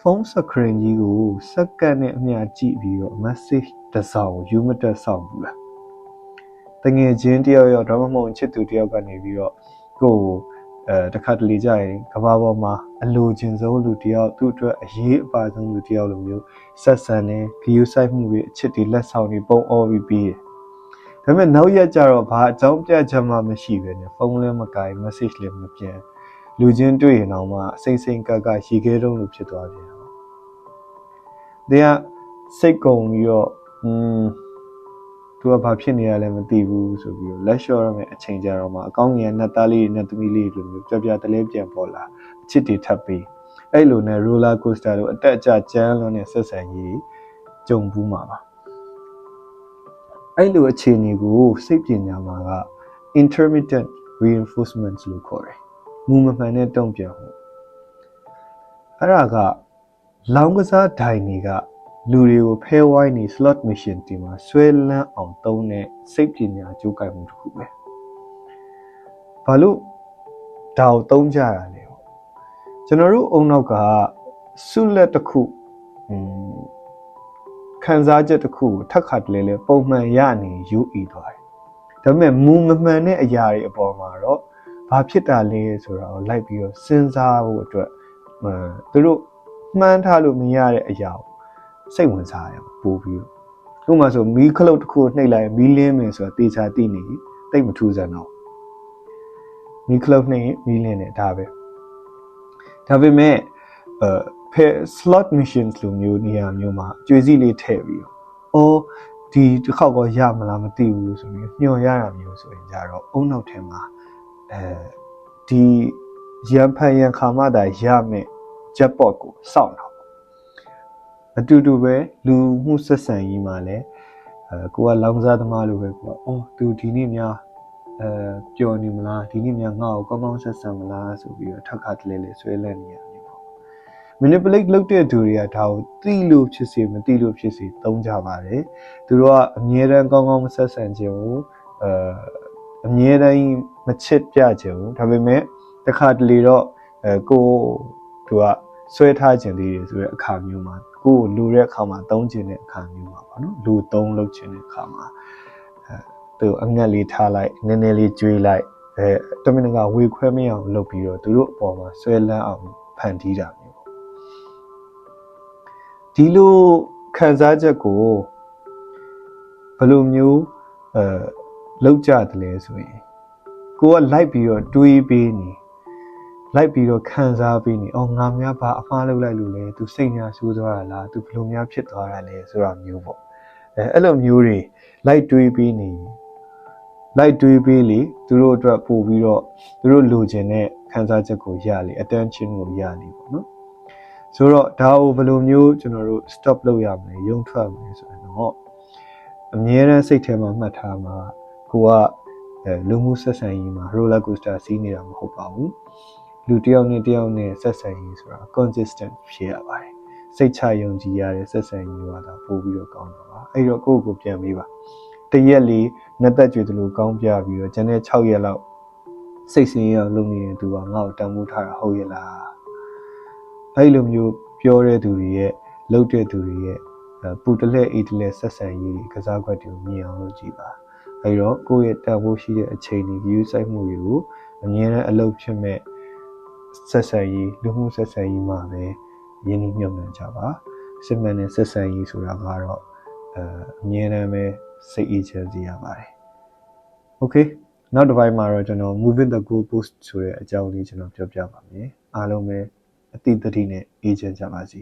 ဖုန်းစခရင်ကြီးကိုစက္ကန့်နဲ့အမျှကြည့်ပြီးတော့ message တစ်စောင်ယူမတက်ဆောင်ဘူးလားတငယ်ချင်းတယောက်ဒါမှမဟုတ်ချစ်သူတယောက်ကနေပြီးတော့ကိုတခါတလေကြရင်ကဘာပေါ်မှာအလိုချင်ဆုံးလူတယောက်သူ့အတွက်အရေးအပါဆုံးလူတယောက်လိုမျိုးဆက်ဆံနေဂရုစိုက်မှုတွေအချစ်တွေလက်ဆောင်တွေပုံအော်ပြီးဒါပေမဲ့နောက်ရက်ကျတော့ဘာအကြောင်းပြချက်မှမရှိပဲနဲ့ဖုန်းလည်းမကိုင် message လည်းမပြန်လူချင်းတွေ့ရင်တော့မှစိတ်ကရေခဲတုံးလိုဖြစ်သွားပြန်တော့တရားစိတ်ကုန်ပြီးတော့သူကဘာဖြစ်နေရလဲမသိဘူးဆိုပြီးတော့လက်လျှော့ရမယ်အချိန်ကြတော့မှအကောင်းငယ်နဲ့သားလေးနဲ့သမီးလေးလိုမျိုးပြတလဲပြန်ပေါ်လာအချစ်တွေထပ်ပြီးအဲ့လိုနဲ့ roller coaster လို့အတက်အကျကျန်းလွန်းတဲ့ဆက်ဆံရေးကြုံဘူးမှာပါအဲ့လိုအခြေအနေကိုစိတ်ပညာမှာက intermittent reinforcement လို့ခေါ်တယ်မူမမှန်တဲ့တုံ့ပြန်မှုအဲ့ဒါကလောင်းကစားဒိုင်တွေကလူတွေကိုဖဲဝိုင်းနေ slot machine တီမှာဆွဲလန်းအောင်သုံးတဲ့စိတ်ပညာကြိုးကိုင်မှုတစ်ခုပဲဘာလို့ဒါကိုသုံးကြရလဲကျွန်တော်တို့အုံနောက်ကဆုလက်တစ်ခုခံစားချက်တစ်ခုကိုထပ်ခါတလဲပုံမှန်ရနေယူအီသွားတယ်ဒါပေမဲ့မူမမှန်တဲ့အရာတွေအပေါ်မှာတော့ဘာဖြစ်တာလဲဆိုတာကိုလိုက်ပြီးတော့စဉ်းစားဖို့အတွက်သူတို့မှန်းထားလို့မရတဲ့အရာကိုစိတ်ဝင်စားရပို့ပြီးဥပမာဆိုမီးခလုတ်တစ်ခုနှိပ်လိုက်မီးလင်းမယ်ဆိုတာတေချာသိနေတိတ်မထူးဆန်းတော့မီးခလုတ်နှိပ်မီးလင်းတယ်ဒါပဲဒါပေမဲ့slot machines လိုမျိုးနေရာမျိုးမှာကြွေစီလေးထည့်ပြီးတော့ဒီတစ်ခေါက်တော့ရမလားမသိဘူးဆိုပြီးညှော်ရတာမျိုးဆိုရင်ကြတော့အုံနောက်ထဲမှာဒီရန်ဖန်ရန်ခါမှသာရမယ် jackpot ကိုစောင့်တော့အတူတူပဲလူမှုဆက်ဆံရေးမှာလည်းကိုကလောင်စားသမားလိုပဲကိုကသူဒီနေ့များပျော်နေမလားဒီနေ့များငါ့ကိုကောင်းဆက်ဆံမလားဆိုပြီးတော့ထပ်ခါတလဲဆွဲလန်းနေရမျိုးပေါ့ manipulate လုပ်တဲ့သူတွေကဒါကိုသိလို့ဖြစ်စေမသိလို့ဖြစ်စေသုံးကြပါတယ်သူတို့ကအမြဲတမ်းကောင်းမဆက်ဆံခြင်းကိုအမြဲတမ်းမချစ်ပြခြင်းဒါပေမဲ့တခါတလေတော့ကိုသူကဆွဲထားခြင်းလေးတွေဆိုတဲ့အခါမျိုးမှာကိုလူတဲ့အခါမှာသုံးခြင်းတဲ့အခါမျိုးမှာပေါ့နော်လူသုံးလုပ်ခြင်းတဲ့အခါမှာသူအငတ်လေးထားလိုက်နည်းနည်းလေးကျွေးလိုက်တမင်ကဝေခွဲမရအောင်လုပ်ပြီးတော့သူတို့အပေါ်မှာဆွဲလန်းအောင်ဖန်တီးတာမျိုးဒီလိုခံစားချက်ကိုဘယ်လိုမျိုးလောက်ကြတယ်လဲဆိုရင်ကိုကလိုက်ပြီးတော့တွေးပေးနေလိုက်ပြီးတော့ခံစားပေးနေငါများဘာအမှားလုပ်လိုက်လို့လဲသူစိတ်များဆိုးသွားတာလားသူဘယ်လိုများဖြစ်သွားတာလဲဆိုတာမျိုးပေါ့အဲ့လိုမျိုးတွေလိုက်တွေးပေးနေလိုက်တွေးပေးလေသူတို့အတွက်ပို့ပြီးတော့သူတို့လိုချင်တဲ့ခံစားချက်ကိုရလေ attention ကိုရလေပေါ့နော်ဆိုတော့ဒါကိုဘယ်လိုမျိုးကျွန်တော်တို့ stop လုပ်ရမလဲရုံထွက်မလဲဆိုတော့အမြဲတမ်းစိတ်ထဲမှာမှတ်ထားမှာကိုကလူမှုဆက်ဆံရေးမှာ roller coaster စီးနေတာမဟုတ်ပါဘူးလူတယောက်နဲ့တယောက်နဲ့ဆက်ဆံရေးဆိုတာ consistent ဖြစ်ရပါတယ်စိတ်ချယုံကြည်ရတဲ့ဆက်ဆံရေးကဒါပို့ပြီးတော့ကောင်းတာပါအဲ့တော့ကိုယ့်ကိုပြန်ပေးပါတရက်လေးနှစ်သက်ကြွယ်သလိုကောင်းပြပြီးတော့ကျန်တဲ့6ရက်လောက်စိတ်ဆင်းရဲအောင်လုပ်နေတဲ့သူကငါ့ကိုတန်ဖိုးထားတာဟုတ်ရဲ့လားအဲ့လိုမျိုးပြောတဲ့သူတွေရဲ့လုပ်တဲ့သူတွေရဲ့ပူတလဲအေးတလဲဆက်ဆံရေးကစားကွက်တွေကိုမြင်အောင်လုပ်ကြည့်ပါအဲ့တော့ကိုယ့်ရဲ့တန်ဖိုးရှိတဲ့အချိန်တွေ view စိုက်မှုတွေကိုအမြဲတမ်းအလုပ်ဖြစ်မဲ့ဆက်ဆံရေးလူမှုဆက်ဆံရေးမှာပဲရင်းနှီးမြှုပ်နှံကြပါစစ်မှန်တဲ့ဆက်ဆံရေးဆိုတာကတော့အမြဲတမ်းပဲစိတ်အေးချမ်းစေရပါတယ် Okay နောက်တစ်ပိုင်းမှာတော့ကျွန်တော် moving the goalpost ဆိုတဲ့အကြောင်းလေးကျွန်တော်ပြောပြပါမယ်အားလုံးပဲအတိတ်တတိနဲ့အေးချမ်းကြပါစေ